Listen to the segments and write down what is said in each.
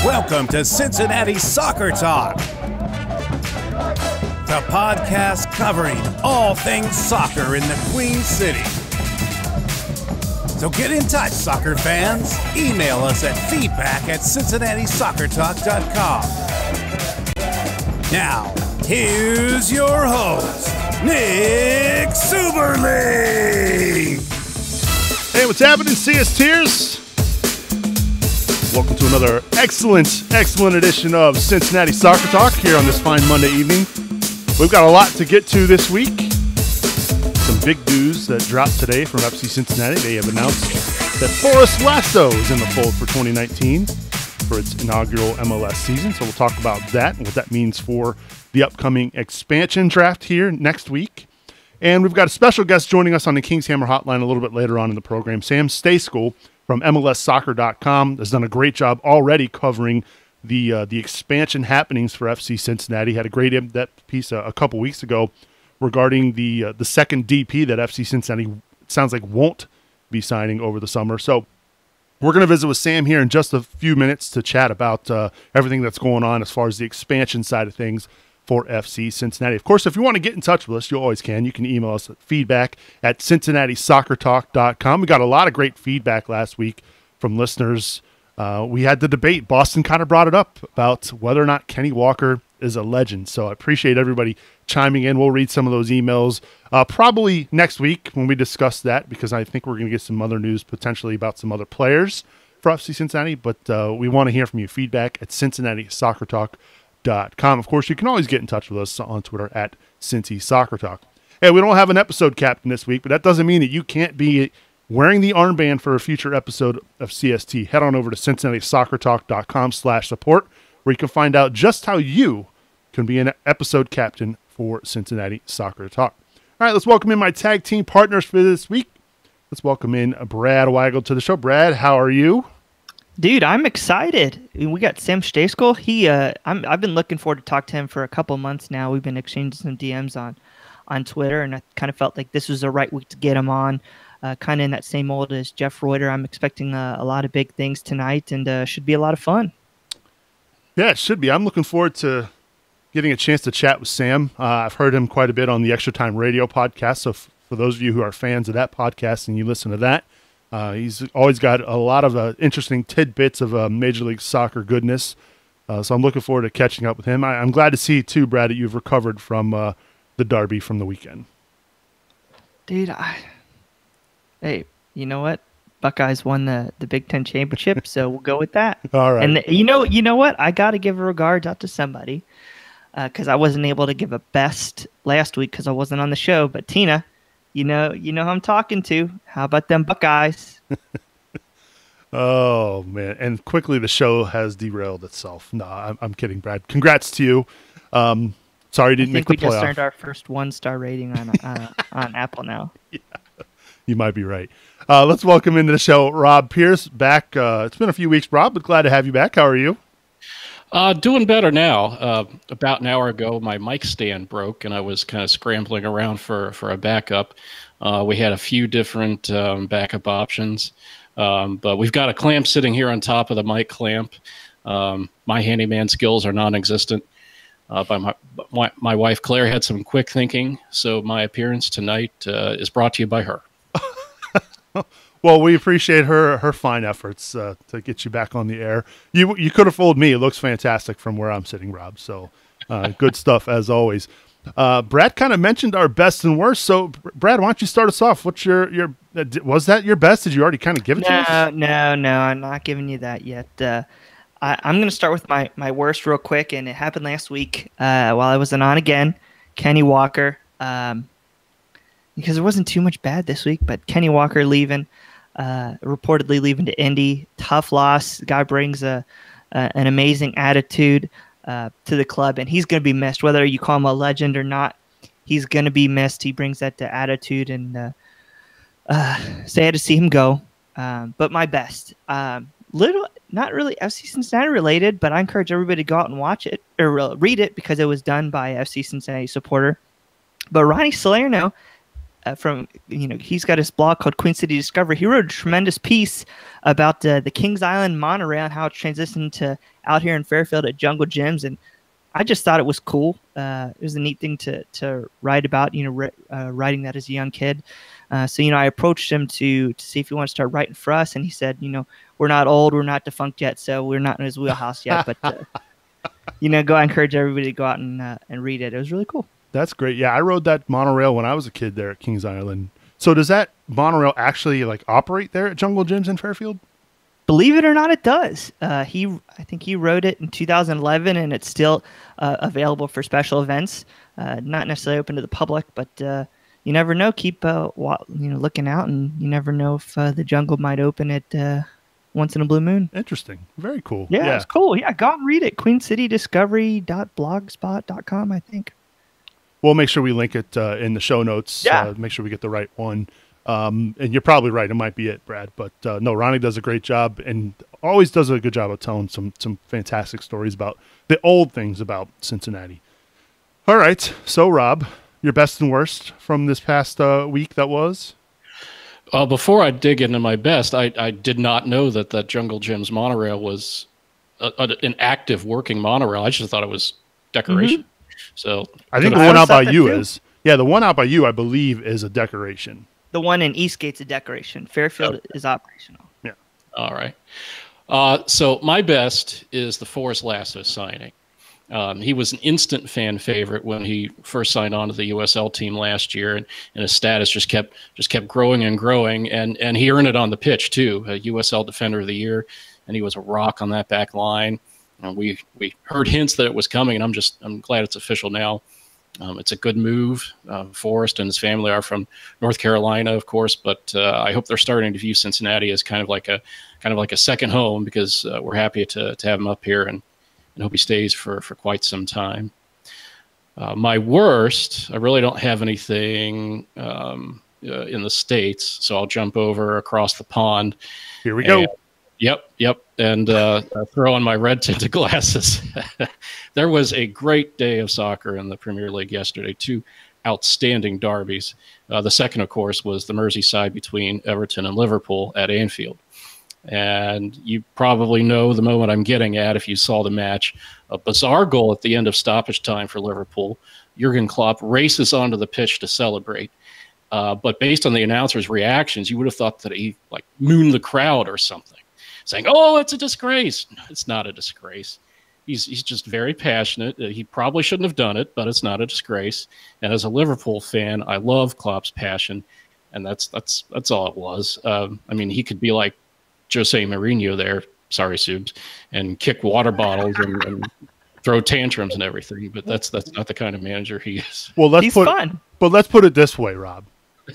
Welcome to Cincinnati Soccer Talk, the podcast covering all things soccer in the Queen City. So get in touch, soccer fans. Email us at feedback@cincinnati-soccer-talk.com. Now, here's your host, Nick Suberly. Hey, what's happening, CSTers? Welcome to another excellent edition of Cincinnati Soccer Talk here on this fine Monday evening. We've got a lot to get to this week. Some big news that dropped today from FC Cincinnati. They have announced that Forrest Lasso is in the fold for 2019 for its inaugural MLS season. So we'll talk about that and what that means for the upcoming expansion draft here next week. And we've got a special guest joining us on the King's Hammer hotline a little bit later on in the program. Sam Stejskal from MLSsoccer.com has done a great job already covering the expansion happenings for FC Cincinnati. Had a great in-depth piece a couple weeks ago regarding the second DP that FC Cincinnati sounds like won't be signing over the summer. So we're going to visit with Sam here in just a few minutes to chat about everything that's going on as far as the expansion side of things for FC Cincinnati. Of course, if you want to get in touch with us, you always can. You can email us at feedback@cincinnati-soccer-talk.com. We got a lot of great feedback last week from listeners. We had the debate. Boston kind of brought it up about whether or not Kenny Walker is a legend. So I appreciate everybody chiming in. We'll read some of those emails probably next week when we discuss that, because I think we're going to get some other news potentially about some other players for FC Cincinnati. But we want to hear from you. Feedback at cincinnati-soccer-talk.com. Of course, you can always get in touch with us on Twitter at Cincy Soccer Talk. Hey, we don't have an episode captain this week, but that doesn't mean that you can't be wearing the armband for a future episode of CST. Head on over to cincinnati-soccertalk.com/support, where you can find out just how you can be an episode captain for Cincinnati Soccer Talk. All right, let's welcome in my tag team partners for this week. Let's welcome in Brad Weigel to the show. Brad, how are you? Dude, I'm excited. We got Sam Stejskal. I've been looking forward to talk to him for a couple months now. We've been exchanging some DMs on Twitter, and I kind of felt like this was the right week to get him on. Kind of in that same mold as Jeff Reuter. I'm expecting a lot of big things tonight, and should be a lot of fun. Yeah, it should be. I'm looking forward to getting a chance to chat with Sam. I've heard him quite a bit on the Extra Time Radio podcast, so for those of you who are fans of that podcast and you listen to that, he's always got a lot of interesting tidbits of Major League Soccer goodness. So I'm looking forward to catching up with him. I'm glad to see, too, Brad, that you've recovered from the derby from the weekend. Dude, hey, you know what? Buckeyes won the Big Ten championship, so we'll go with that. All right. And you know what? I got to give a regards out to somebody because I wasn't able to give a best last week because I wasn't on the show. But Tina, you know who I'm talking to. How about them Buckeyes? Oh, man. And quickly the show has derailed itself. No, I'm kidding, Brad. Congrats to you. Sorry you didn't make the playoff. I think we just earned our first 1-star rating on Apple now. Yeah, you might be right. Let's welcome into the show Rob Pierce back. It's been a few weeks, Rob, but glad to have you back. How are you? Doing better now. About an hour ago, my mic stand broke, and I was kind of scrambling around for a backup. We had a few different backup options, but we've got a clamp sitting here on top of the mic clamp. My handyman skills are non-existent. My wife Claire had some quick thinking, so my appearance tonight is brought to you by her. Well, we appreciate her fine efforts to get you back on the air. You could have fooled me. It looks fantastic from where I'm sitting, Rob. So good stuff as always. Brad kind of mentioned our best and worst. So Brad, why don't you start us off? What's your was that your best? Did you already kind of give it to us? No, I'm not giving you that yet. I'm going to start with my worst real quick, and it happened last week while I wasn't on again. Kenny Walker, because there wasn't too much bad this week, but Kenny Walker leaving, reportedly leaving to Indy. Tough loss. The guy brings an amazing attitude to the club, and he's going to be missed. Whether you call him a legend or not, he's going to be missed. He brings that to attitude, and sad to see him go. But my best, not really FC Cincinnati related, but I encourage everybody to go out and watch it or read it because it was done by a FC Cincinnati supporter. But Ronnie Salerno, he's got his blog called Queen City Discovery. He wrote a tremendous piece about the Kings Island monorail and how it transitioned to out here in Fairfield at Jungle Gyms, and I just thought it was cool. It was a neat thing to write about, writing that as a young kid. So I approached him to see if he wanted to start writing for us, and he said, we're not old, we're not defunct yet, so we're not in his wheelhouse yet, but I encourage everybody to go out and read it. It was really cool. That's great. Yeah, I rode that monorail when I was a kid there at Kings Island. So does that monorail actually operate there at Jungle Gyms in Fairfield? Believe it or not, it does. I think he wrote it in 2011, and it's still available for special events. Not necessarily open to the public, but you never know. Keep looking out, and you never know if the Jungle might open it once in a blue moon. Interesting. Very cool. Yeah, it's cool. Yeah, go and read it. QueenCityDiscovery.blogspot.com, I think. We'll make sure we link it in the show notes. Yeah. Make sure we get the right one. And you're probably right. It might be it, Brad. But no, Ronnie does a great job and always does a good job of telling some fantastic stories about the old things about Cincinnati. All right. So, Rob, your best and worst from this past week that was? Before I dig into my best, I did not know that Jungle Gyms monorail was an active working monorail. I just thought it was decoration. Mm-hmm. So I think the one out by you is. Yeah, the one out by you, I believe, is a decoration. The one in Eastgate's a decoration. Fairfield is operational. Yeah. All right. So my best is the Forrest Lasso signing. He was an instant fan favorite when he first signed on to the USL team last year, and his status just kept growing and growing, and he earned it on the pitch too. A USL Defender of the Year, and he was a rock on that back line. And we heard hints that it was coming, and I'm glad it's official now. It's a good move. Forrest and his family are from North Carolina, of course, but I hope they're starting to view Cincinnati as kind of like a second home, because we're happy to have him up here, and hope he stays for quite some time. My worst, I really don't have anything in the States, so I'll jump over across the pond. Here we go. Yep. And throw on my red tinted glasses. There was a great day of soccer in the Premier League yesterday. Two outstanding derbies. The second, of course, was the Merseyside between Everton and Liverpool at Anfield. And you probably know the moment I'm getting at if you saw the match. A bizarre goal at the end of stoppage time for Liverpool. Jurgen Klopp races onto the pitch to celebrate. But based on the announcer's reactions, you would have thought that he mooned the crowd or something, saying, "Oh, it's a disgrace." No, it's not a disgrace. He's just very passionate. He probably shouldn't have done it, but it's not a disgrace. And as a Liverpool fan, I love Klopp's passion, and that's all it was. He could be like Jose Mourinho there, sorry, Subs, and kick water bottles and throw tantrums and everything, but that's not the kind of manager he is. Well, he's fun. But let's put it this way, Rob.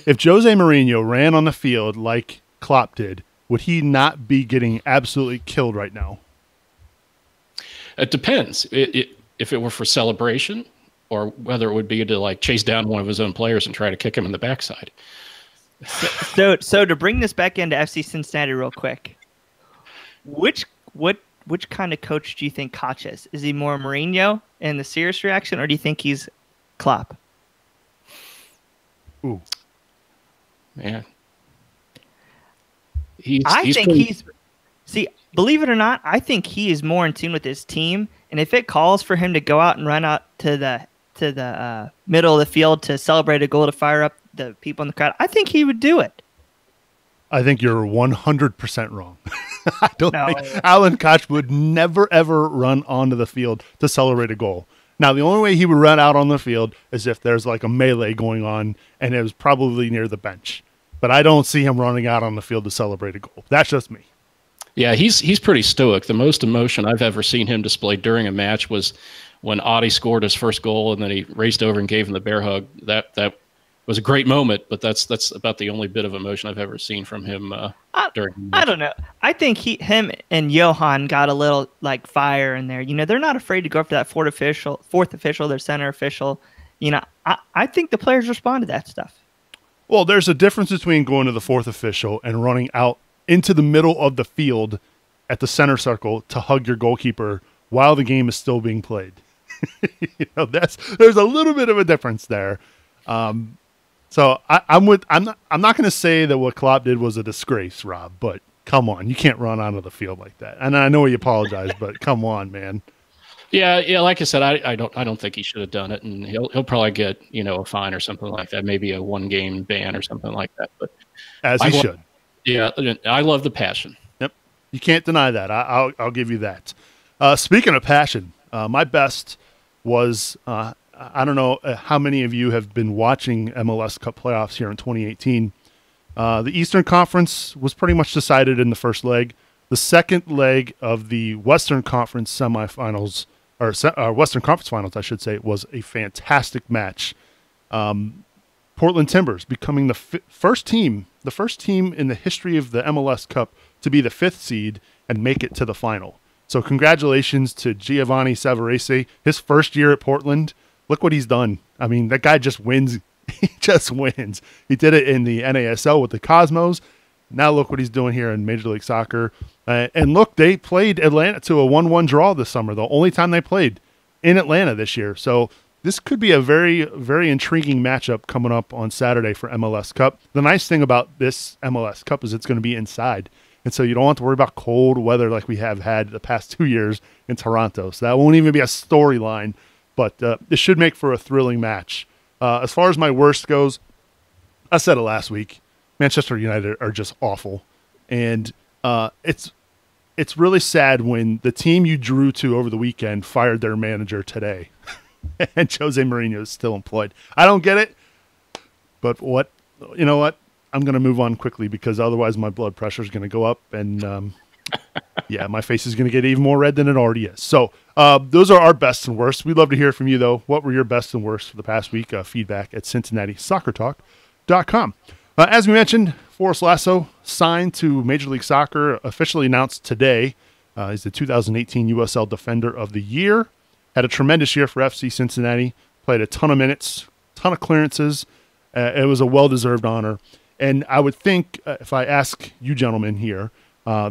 If Jose Mourinho ran on the field like Klopp did, would he not be getting absolutely killed right now? It depends. If it were for celebration, or whether it would be to chase down one of his own players and try to kick him in the backside. So to bring this back into FC Cincinnati real quick, which kind of coach do you think Koch is? Is he more Mourinho in the serious reaction, or do you think he's Klopp? Ooh, man. See, believe it or not, I think he is more in tune with his team, and if it calls for him to go out and run out to the middle of the field to celebrate a goal to fire up the people in the crowd, I think he would do it. I think you're 100% wrong. I don't No. think Alan Koch would never, ever run onto the field to celebrate a goal. Now, the only way he would run out on the field is if there's like a melee going on and it was probably near the bench. But I don't see him running out on the field to celebrate a goal. That's just me. Yeah, he's pretty stoic. The most emotion I've ever seen him display during a match was when Audie scored his first goal and then he raced over and gave him the bear hug. That was a great moment, but that's about the only bit of emotion I've ever seen from him during the match. I don't know. I think him and Johan got a little like fire in there. You know, they're not afraid to go after that fourth official, their center official. You know, I think the players respond to that stuff. Well, there's a difference between going to the fourth official and running out into the middle of the field at the center circle to hug your goalkeeper while the game is still being played. You know, there's a little bit of a difference there. So I'm not going to say that what Klopp did was a disgrace, Rob, but come on, you can't run onto the field like that. And I know he apologized, but come on, man. Yeah. Like I said, I don't think he should have done it, and he'll probably get a fine or something like that, maybe a 1-game ban or something like that. But as he should. Yeah, I love the passion. Yep, you can't deny that. I'll give you that. Speaking of passion, my best was I don't know how many of you have been watching MLS Cup playoffs here in 2018. The Eastern Conference was pretty much decided in the first leg. The second leg of the Western Conference semifinals, or Western Conference finals, I should say, was a fantastic match. Portland Timbers becoming the first team in the history of the MLS Cup to be the 5th seed and make it to the final. So congratulations to Giovanni Savarese, his first year at Portland. Look what he's done. I mean, that guy just wins. He just wins. He did it in the NASL with the Cosmos. Now look what he's doing here in Major League Soccer. And look, they played Atlanta to a 1-1 draw this summer, the only time they played in Atlanta this year. So this could be a very, very intriguing matchup coming up on Saturday for MLS Cup. The nice thing about this MLS Cup is it's going to be inside. And so you don't have to worry about cold weather like we have had the past 2 years in Toronto. So that won't even be a storyline, but it should make for a thrilling match. As far as my worst goes, I said it last week. Manchester United are just awful. And it's really sad when the team you drew to over the weekend fired their manager today. And Jose Mourinho is still employed. I don't get it. But you know what? I'm going to move on quickly because otherwise my blood pressure is going to go up. And yeah, my face is going to get even more red than it already is. So those are our best and worst. We'd love to hear from you, though. What were your best and worst for the past week? Feedback at CincinnatiSoccerTalk.com. As we mentioned, Forrest Lasso signed to Major League Soccer, officially announced today. He's the 2018 USL Defender of the Year. Had a tremendous year for FC Cincinnati. Played a ton of minutes, ton of clearances. It was a well-deserved honor. And I would think, if I ask you gentlemen here,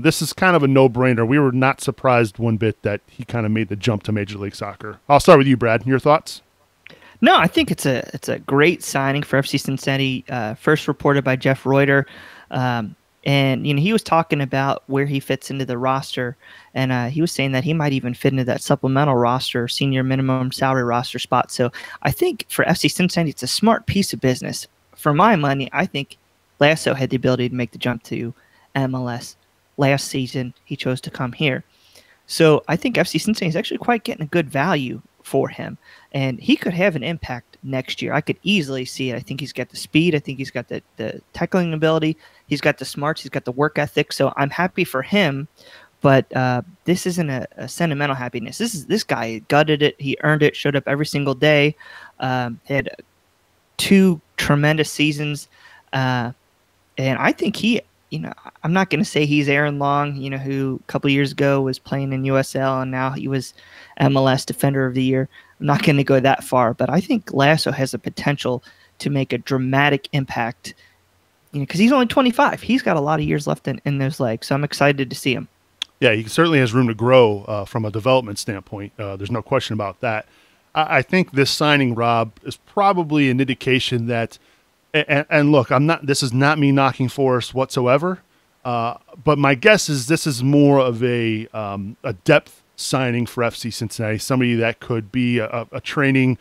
this is kind of a no-brainer. We were not surprised one bit that he kind of made the jump to Major League Soccer. I'll start with you, Brad. Your thoughts? No, I think it's a great signing for FC Cincinnati. First reported by Jeff Reuter, and he was talking about where he fits into the roster, and he was saying that he might even fit into that supplemental roster, senior minimum salary roster spot. So I think for FC Cincinnati, it's a smart piece of business. For my money, I think Lasso had the ability to make the jump to MLS last season. He chose to come here. So I think FC Cincinnati is actually quite getting a good value for him, and he could have an impact next year. I could easily see it. I think he's got the speed. I think he's got the tackling ability. He's got the smarts. He's got the work ethic. So I'm happy for him, but this isn't a sentimental happiness. This guy gutted it. He earned it, showed up every single day, had 2 tremendous seasons, and I think I'm not going to say he's Aaron Long, who a couple years ago was playing in USL and now he was MLS Defender of the Year. I'm not going to go that far, but I think Lasso has the potential to make a dramatic impact, because he's only 25. He's got a lot of years left in those legs, so I'm excited to see him. Yeah, he certainly has room to grow from a development standpoint. There's no question about that. I think this signing, Rob, is probably an indication that. And look, this is not me knocking Forrest whatsoever. But my guess is this is more of a depth signing for FC Cincinnati, somebody that could be a training,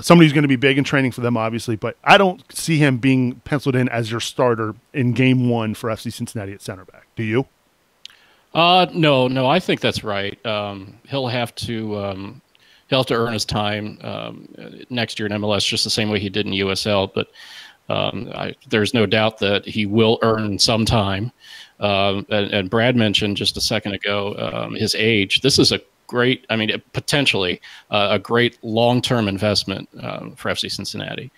somebody who's going to be big in training for them, obviously. But I don't see him being penciled in as your starter in game one for FC Cincinnati at center back. Do you? No, I think that's right. He'll have to earn his time next year in MLS, just the same way he did in USL. But there's no doubt that he will earn some time. And Brad mentioned just a second ago his age. This is a great, potentially a great long-term investment for FC Cincinnati.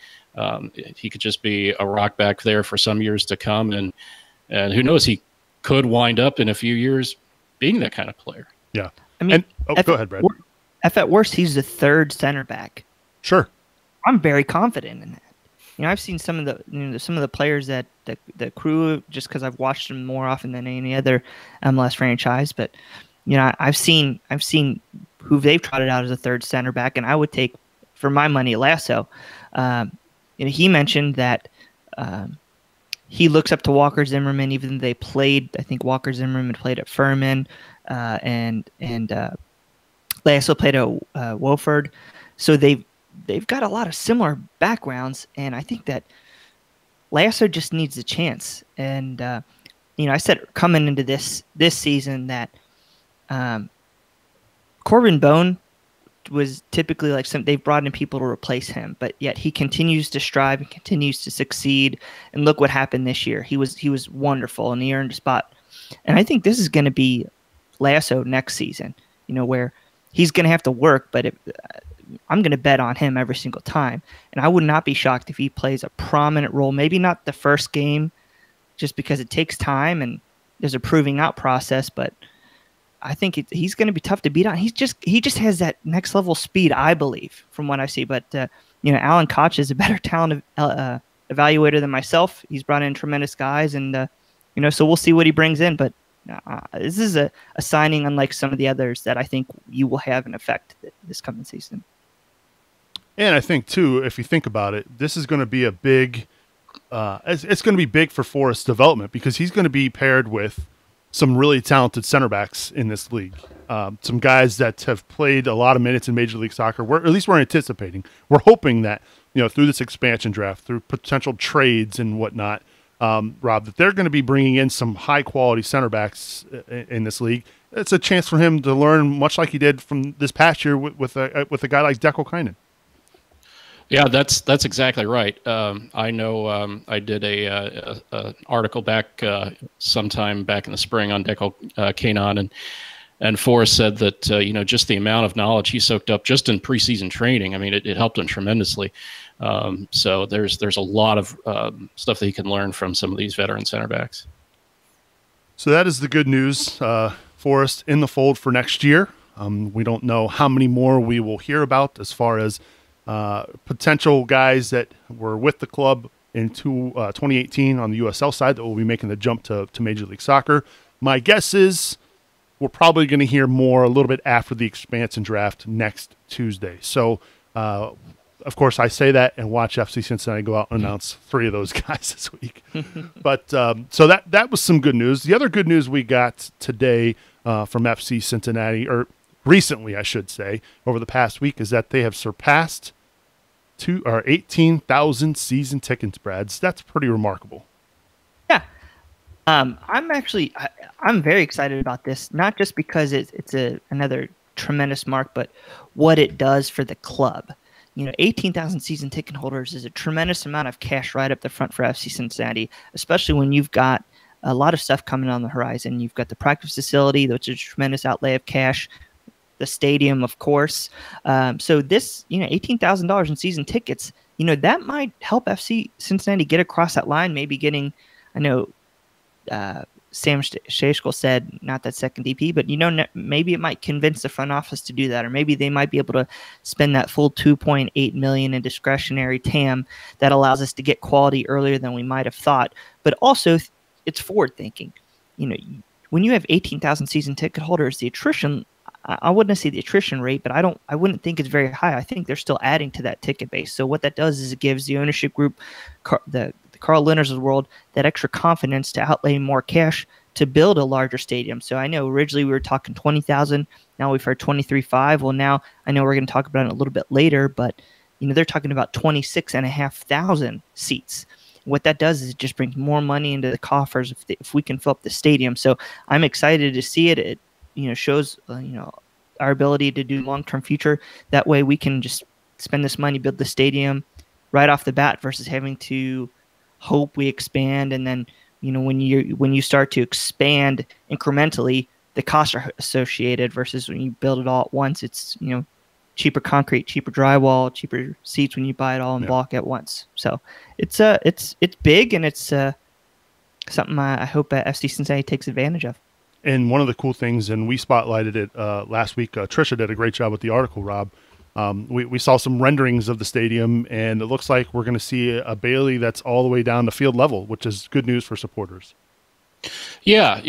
He could just be a rock back there for some years to come, and who knows, he could wind up in a few years being that kind of player. Yeah. Go ahead, Brad. If at worst he's the third center back, sure, I'm very confident in that. I've seen some of the players that the crew, just because I've watched them more often than any other MLS franchise. But I've seen who they've trotted out as a third center back, and I would take, for my money, Lasso. He mentioned that he looks up to Walker Zimmerman, even though they played. I think Walker Zimmerman played at Furman, and Lasso played at Wofford. So they've got a lot of similar backgrounds, and I think that Lasso just needs a chance. And I said coming into this season that Corbin Bone was typically like they've brought in people to replace him, but yet he continues to strive and continues to succeed. And look what happened this year. He was wonderful, and he earned a spot. And I think this is going to be Lasso next season, where he's going to have to work, but I'm going to bet on him every single time. And I would not be shocked if he plays a prominent role, maybe not the first game, just because it takes time and there's a proving out process, but I think he's going to be tough to beat on. He just has that next level speed, I believe, from what I see. But Alan Koch is a better talent evaluator than myself. He's brought in tremendous guys, and so we'll see what he brings in. But this is a signing unlike some of the others that I think you will have an effect this coming season. And I think too, if you think about it, this is going to be a big. It's going to be big for Forrest's development, because he's going to be paired with some really talented center backs in this league. Some guys that have played a lot of minutes in Major League Soccer. At least we're anticipating. We're hoping that, through this expansion draft, through potential trades and whatnot, Rob, that they're going to be bringing in some high-quality center backs in this league. It's a chance for him to learn, much like he did from this past year with a guy like Dekel Kynan. Yeah, that's exactly right. I know I did a article back sometime back in the spring on Dekel Kynan, and Forrest said that just the amount of knowledge he soaked up just in preseason training, it helped him tremendously. So there's a lot of stuff that he can learn from some of these veteran center backs. So that is the good news. Forrest in the fold for next year. We don't know how many more we will hear about as far as potential guys that were with the club in 2018 on the USL side that will be making the jump to Major League Soccer. My guess is we're probably going to hear more a little bit after the expansion draft next Tuesday. So, of course, I say that and watch FC Cincinnati go out and announce 3 of those guys this week. But so that was some good news. The other good news we got today from FC Cincinnati, or recently, I should say, over the past week, is that they have surpassed 18,000 season tickets, Brad. That's pretty remarkable. Yeah. I'm very excited about this, not just because it's another tremendous mark, but what it does for the club. 18,000 season ticket holders is a tremendous amount of cash right up the front for FC Cincinnati, especially when you've got a lot of stuff coming on the horizon. You've got the practice facility, which is a tremendous outlay of cash, the stadium, of course. So this, $18,000 in season tickets, that might help FC Cincinnati get across that line, maybe getting, I know Sam Stejskal said not that second DP, but maybe it might convince the front office to do that, or maybe they might be able to spend that full $2.8 million in discretionary TAM that allows us to get quality earlier than we might have thought. But also, it's forward thinking. When you have 18,000 season ticket holders, the attrition, I wouldn't say the attrition rate, but I wouldn't think it's very high. I think they're still adding to that ticket base. So what that does is it gives the ownership group, the the Carl Leonards of the world that extra confidence to outlay more cash to build a larger stadium. So I know originally we were talking 20,000. Now we've heard 23.5. Well, now I know we're going to talk about it a little bit later, but they're talking about 26,500 seats. What that does is it just brings more money into the coffers if we can fill up the stadium. So I'm excited to see it. It shows our ability to do long-term future. That way we can just spend this money, build the stadium right off the bat versus having to hope we expand. And then, when you start to expand incrementally, the costs are associated versus when you build it all at once, it's, cheaper concrete, cheaper drywall, cheaper seats when you buy it all in bulk at once. So it's big, and it's something I hope FC Cincinnati takes advantage of. And one of the cool things, and we spotlighted it last week, Trisha did a great job with the article, Rob. We saw some renderings of the stadium, and it looks like we're going to see a Bailey that's all the way down to field level, which is good news for supporters. Yeah.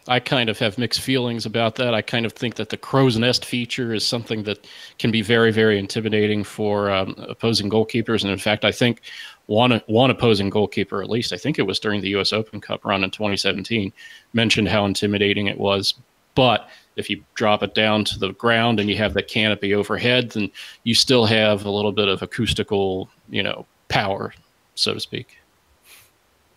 I kind of have mixed feelings about that. I kind of think that the crow's nest feature is something that can be very, very intimidating for opposing goalkeepers. And in fact, I think one opposing goalkeeper, at least, I think it was during the U.S. Open Cup run in 2017, mentioned how intimidating it was. But if you drop it down to the ground and you have the canopy overhead, then you still have a little bit of acoustical, power, so to speak.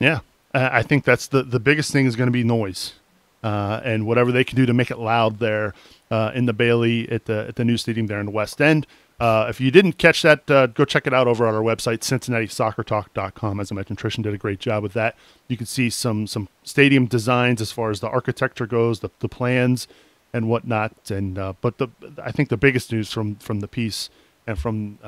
Yeah. I think that's the biggest thing is going to be noise, and whatever they can do to make it loud there in the Bailey at the new stadium there in the West End. If you didn't catch that, go check it out over on our website, CincinnatiSoccerTalk.com. As I mentioned, Trishan did a great job with that. You can see some stadium designs as far as the architecture goes, the plans and whatnot. And but I think the biggest news from the piece and from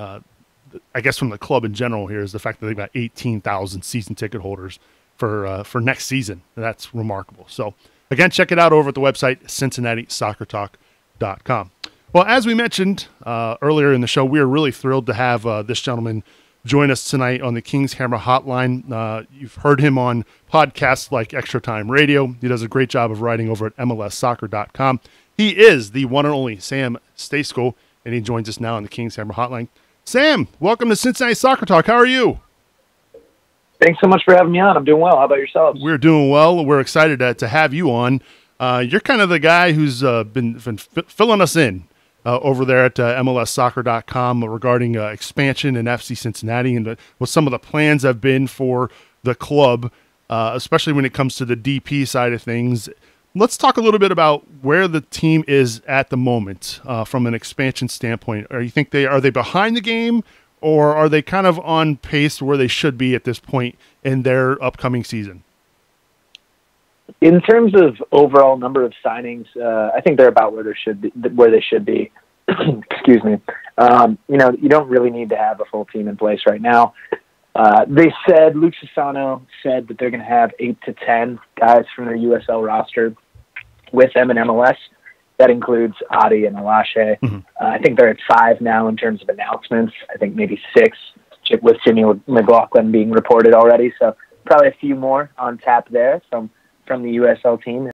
I guess from the club in general here is the fact that they've got 18,000 season ticket holders for next season. That's remarkable. So again, check it out over at the website, CincinnatiSoccerTalk.com. Well, as we mentioned earlier in the show, we are really thrilled to have this gentleman join us tonight on the King's Hammer Hotline. You've heard him on podcasts like Extra Time Radio. He does a great job of writing over at MLSsoccer.com. He is the one and only Sam Stejskal, and he joins us now on the King's Hammer Hotline. Sam, welcome to Cincinnati Soccer Talk. How are you? Thanks so much for having me on. I'm doing well. How about yourselves? We're doing well. We're excited to have you on. You're kind of the guy who's been filling us in over there at MLSsoccer.com regarding expansion in FC Cincinnati and what some of the plans have been for the club, especially when it comes to the DP side of things. Let's talk a little bit about where the team is at the moment from an expansion standpoint. Are they behind the game, or are they kind of on pace where they should be at this point in their upcoming season? In terms of overall number of signings, I think they're about where they should be. Excuse me. You don't really need to have a full team in place right now. Luke Sassano said that they're going to have 8 to 10 guys from their USL roster with them in MLS. That includes Adi and Alashe. Mm-hmm. I think they're at 5 now in terms of announcements. I think maybe 6 with Jimmy McLaughlin being reported already. So probably a few more on tap there from the USL team.